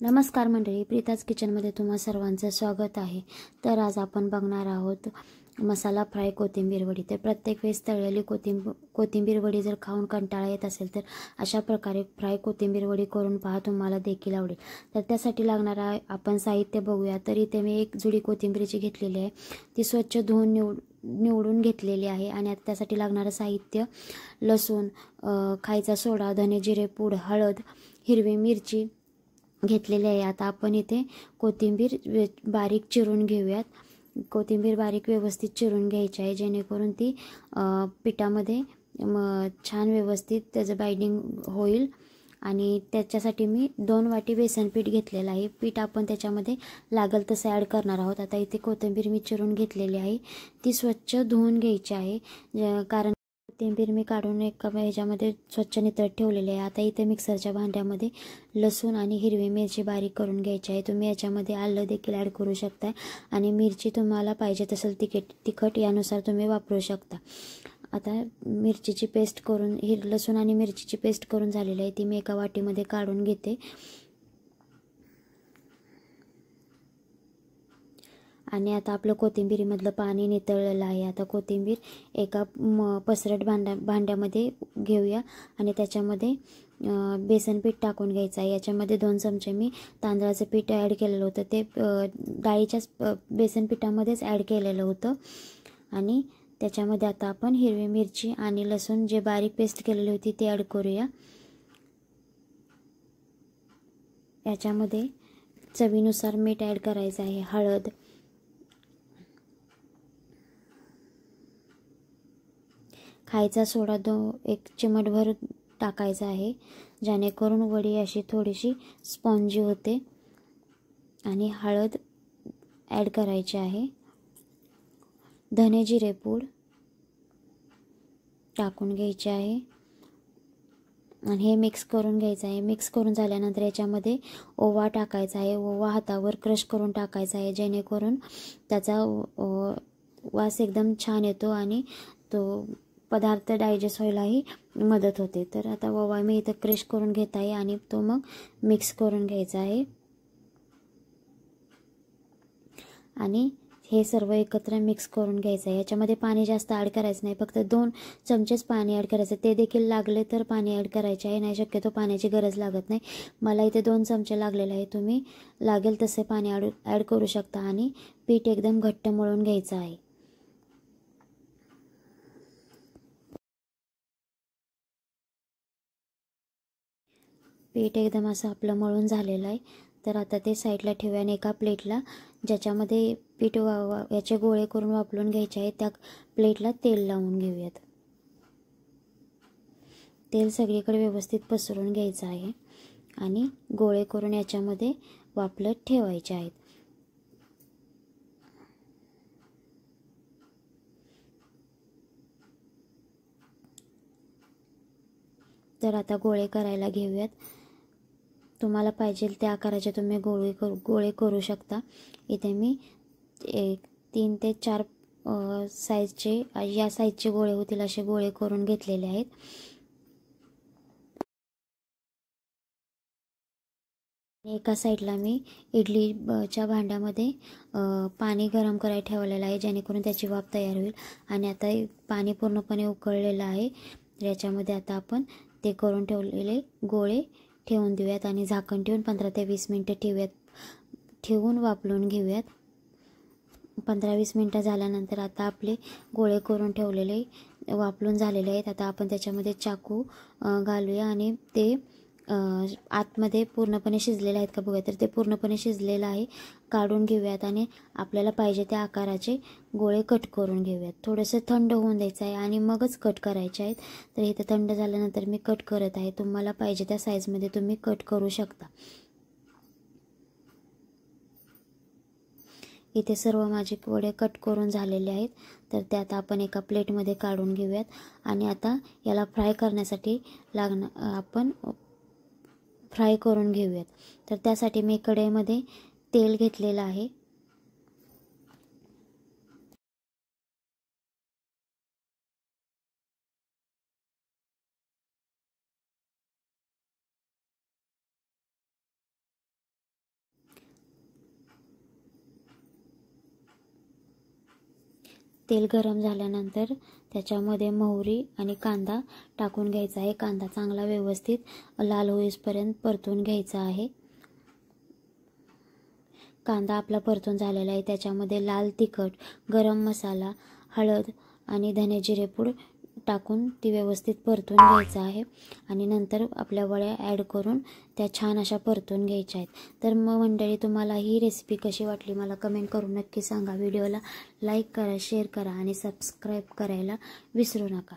नमस्कार मंडळी, प्रीताज किचनमध्ये तुम्हा सर्वांचं स्वागत आहे। तर आज आपण बघणार आहोत मसाला फ्राय कोथिंबीर वडी। तर प्रत्येक वेळेस तळलेली कोथिंबीर वडी जर खाऊन कंटाळा येत असेल तर अशा प्रकारे फ्राय कोथिंबीर वडी करून पहा, तुम्हाला देखील आवडेल। तर त्यासाठी लागणारा आपण साहित्य बघूया। तर इथे मी एक जुडी कोथिंबीरची घेतलेली आहे, ती स्वच्छ धुवून निवडून घेतलेली आहे। आणि आता त्यासाठी लागणारं साहित्य लसूण, खायचा सोडा, धने जिरे पूड, हळद, हिरवी मिरची घेतलेली आहे। आता आपण इथे कोथिंबीर बारीक चिरून घेऊयात। कोथिंबीर बारीक व्यवस्थित चिरून घ्यायची आहे, जेणेकरून ती पिठामध्ये छान व्यवस्थित त्याचं बाइंडिंग होईल। आणि त्याच्यासाठी मी 2 वाटी बेसन पीठ घेतलेलं आहे। पीठ आपण त्याच्यामध्ये लागल तसं ॲड करणार आहोत। आता इथे कोथिंबीर मी चिरून घेतलेली आहे, ती स्वच्छ धुवून घ्यायची आहे, कारण कोथिंबीर मी काढून एका ह्याच्यामध्ये स्वच्छ नितळत ठेवलेली आहे। आता इथे मिक्सरच्या भांड्यामध्ये लसूण आणि हिरवी मिरची बारीक करून घ्यायची आहे। तुम्ही याच्यामध्ये आलं देखील ॲड करू शकता आणि मिरची तुम्हाला पाहिजे तसेल तिखट यानुसार तुम्ही वापरू शकता। आता मिरचीची पेस्ट करून लसूण आणि मिरचीची पेस्ट करून झालेली आहे, ती मी एका वाटीमध्ये काढून घेते। आणि आता आपलं कोथिंबीरीमधलं पाणी नितळलेलं आहे। आता कोथिंबीर एका पसरट भांड्यामध्ये घेऊया आणि त्याच्यामध्ये बेसन पीठ टाकून घ्यायचं आहे। याच्यामध्ये 2 चमचे मी तांदळाचं पीठ ॲड केलेलं होतं, ते डाळीच्या बेसन पिठामध्येच ॲड केलेलं होतं। आणि त्याच्यामध्ये आता आपण हिरवी मिरची आणि लसूण जे बारीक पेस्ट केलेली होती ती ॲड करूया। याच्यामध्ये चवीनुसार मीठ ॲड करायचं आहे, हळद, खायचा सोडा 1 चिमटभर टाकायचा आहे, जेणेकरून वडी अशी थोडीशी स्पॉन्जी होते। आणि हळद ॲड करायची आहे, धने जिरे पूड टाकून घ्यायचे आहे आणि हे मिक्स करून घ्यायचं आहे। मिक्स करून झाल्यानंतर याच्यामध्ये ओवा टाकायचा आहे, ओवा हातावर क्रश करून टाकायचा आहे, जेणेकरून त्याचा वास एकदम छान येतो आणि तो पदार्थ डायजेस्ट व्हायलाही मदत होते। तर आता ओवा मी इथं क्रश करून घेत आहे आणि तो मग मिक्स करून घ्यायचा आहे। आणि हे सर्व एकत्र मिक्स करून घ्यायचं आहे। याच्यामध्ये पाणी जास्त ॲड करायचं नाही, फक्त 2 चमचेच पाणी ॲड करायचं, ते देखील लागले तर पाणी ॲड करायचे आहे, नाही शक्यतो पाण्याची गरज लागत नाही। मला इथे 2 चमचे लागलेले आहे, तुम्ही लागेल तसे पाणी ॲड करू शकता। आणि पीठ एकदम घट्ट मळून घ्यायचं आहे। पीठ एकदम असं आपलं मळून झालेलं आहे। तर आता ते साईडला ठेवूया आणि एका प्लेटला ज्याच्यामध्ये पीठ याचे गोळे करून वापरून घ्यायचे आहेत, त्या प्लेटला तेल लावून घेऊयात। तेल सगळीकडे व्यवस्थित पसरून घ्यायचं आहे आणि गोळे करून याच्यामध्ये वाफलत ठेवायचे आहेत। तर आता गोळे करायला घेऊयात। तुम्हाला पाहिजे त्या आकाराचे तुम्ही गोळे करू शकता। इथे मी 3 ते 4 साईजचे या साईजचे गोळे होतील असे गोळे करून घेतलेले आहेत। एका साईडला मी इडलीच्या भांड्यामध्ये पाणी गरम करायला ठेवलेलं आहे, जेणेकरून त्याची वाफ तयार होईल। आणि आता पाणी पूर्णपणे उकळलेलं आहे, याच्यामध्ये आता आपण ते करून ठेवलेले गोळे ठेवून देऊयात आणि झाकण ठेवून 15 ते 20 मिनिटं ठेवून वाफलून घेऊयात। 15-20 मिनिटं झाल्यानंतर आता आपले गोळे करून ठेवलेले वाफलून झालेले आहेत। आता आपण त्याच्यामध्ये चाकू घालूया आणि ते आतमध्ये पूर्णपणे शिजलेले आहेत का बघूया। तर ते पूर्णपणे शिजलेलं आहे, काढून घेऊयात आणि आपल्याला पाहिजे त्या आकाराचे गोळे कट करून घेऊयात। थोडंसं थंड होऊन द्यायचं आहे आणि मगच कट करायचे आहेत। तर इथे थंड झाल्यानंतर मी कट करत आहे, तुम्हाला पाहिजे त्या साईजमध्ये तुम्ही कट करू शकता। इथे सर्व माझे वडे कट करून झालेले आहेत, तर ते आता आपण एका प्लेटमध्ये काढून घेऊयात। आणि आता याला फ्राय करण्यासाठी आपण फ्राय करून घेऊयात। तर त्यासाठी मी कढईमध्ये तेल घेतलेलं आहे, तेल गरम झाल्यानंतर त्याच्यामध्ये मोहरी आणि कांदा टाकून घ्यायचा आहे. कांदा चांगला व्यवस्थित लाल होईपर्यंत परतून घ्यायचा आहे. कांदा आपला परतून झालेला आहे. त्याच्यामध्ये लाल तिखट, गरम मसाला, हळद आणि धने जिरे पूड टाकून ती व्यवस्थित परतून घ्यायचं आहे. आणि नंतर आपल्या वड्या ॲड करून त्या छान अशा परतून घ्यायच्या आहेत. तर मग मंडळी, तुम्हाला ही रेसिपी कशी वाटली मला कमेंट करून नक्की सांगा. व्हिडिओला लाईक करा, शेअर करा आणि सबस्क्राईब करायला विसरू नका.